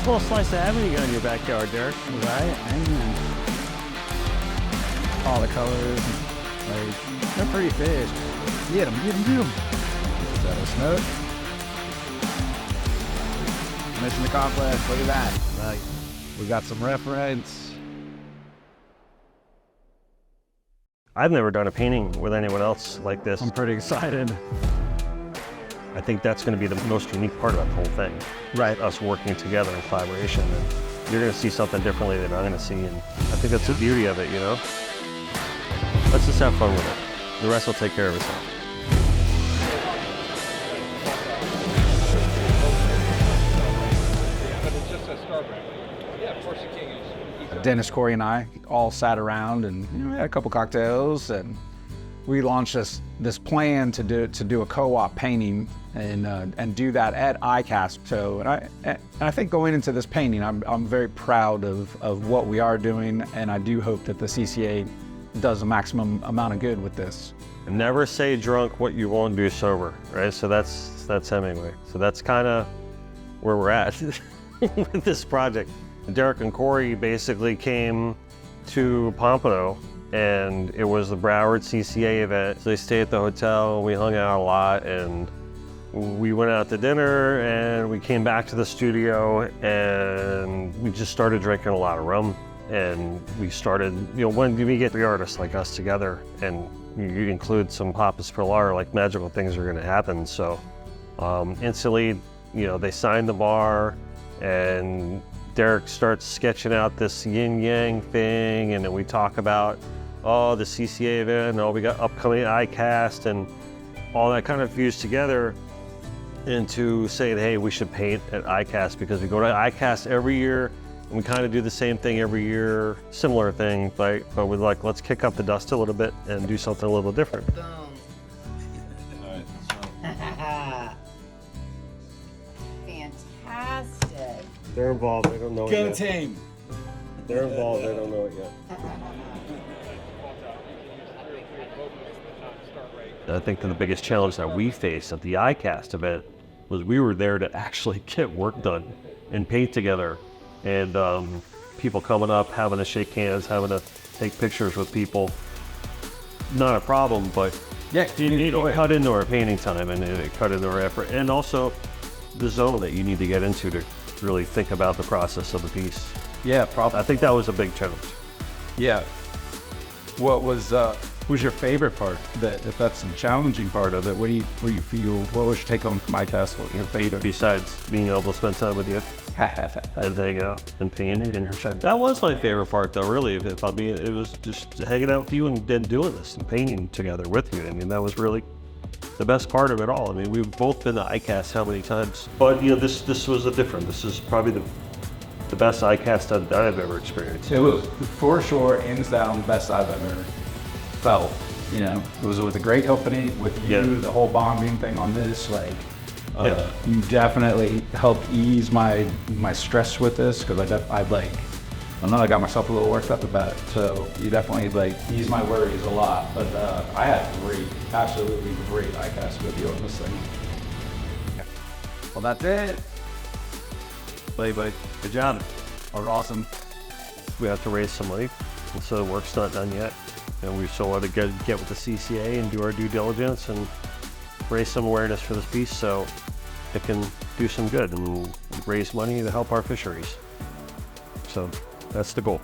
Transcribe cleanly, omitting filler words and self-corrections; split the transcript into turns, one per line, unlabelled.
nice little slice of heaven you got in your backyard, Derek.
Right? Amen. All the colors. Like, they're pretty fish. Get them, get them, get them. Is that a snook? Mission accomplished. Look at that. Like, we got some reference.
I've never done a painting with anyone else like this.
I'm pretty excited.
I think that's going to be the most unique part about the whole thing.
Right.
Us working together in collaboration. And you're going to see something differently than I'm going to see. And I think that's the beauty of it, you know? Let's just have fun with it. The rest will take care of itself.
But it's just a Starbrite. Yeah, of course you can't use
Dennis, Corey, and I all sat around and we had a couple cocktails, and we launched this plan to do a co-op painting and do that at ICAST. So, and I think going into this painting, I'm very proud of what we are doing, and I do hope that the CCA does the maximum amount of good with this.
Never say drunk what you won't do sober, right? So that's Hemingway. So that's kind of where we're at with this project. Derek and Corey basically came to Pompano, and it was the Broward CCA event. So they stayed at the hotel, we hung out a lot, and we went out to dinner, and we came back to the studio, and we just started drinking a lot of rum. And we started, you know, when we get three artists like us together, and you include some papas per lar, like magical things are gonna happen. So instantly, you know, they signed the bar, and Derek starts sketching out this yin-yang thing, and then we talk about, oh, the CCA event, and we got upcoming ICAST, and all that kind of fused together into saying, hey, we should paint at ICAST, because we go to ICAST every year, and we kind of do the same thing every year, similar thing, but we're like, let's kick up the dust a little bit and do something a little different.
Fantastic.
They're involved, they don't know it yet.
team!
They're involved, they don't know it yet. I think that the biggest challenge that we faced at the ICAST event was we were there to actually get work done and paint together. And people coming up, having to shake hands, having to take pictures with people. Not a problem, but
Yeah,
it cut into our painting time, and it cut into our effort. And also the zone that you need to get into to really think about the process of the piece.
yeah, probably.
I think that was a big challenge.
Yeah. What was your favorite part? That if that's the challenging part of it, what do you feel? What was your take on my task? What your favorite?
Besides being able to spend time with you. And hang out and painting and that was my favorite part, though. Really, if I mean, it was just hanging out with you and then doing this and painting together with you. I mean, that was really the best part of it all. I mean, we've both been to ICAST how many times? But you know, this was a different. This is probably the best ICAST that I've ever experienced.
It was for sure, hands down, the best I've ever felt. You know, it was with a great company, with you,
Yeah.
the whole bonding thing on this, like. You definitely helped ease my stress with this, because I know I got myself a little worked up about it. So you definitely like eased my worries a lot. But I had absolutely great ICAST with you on this thing. Well, that's it.
Buddy, good job.
Awesome.
We have to raise some money, and so the work's not done yet. And we still want to get with the CCA and do our due diligence and raise some awareness for this piece, so it can do some good and raise money to help our fisheries. So that's the goal.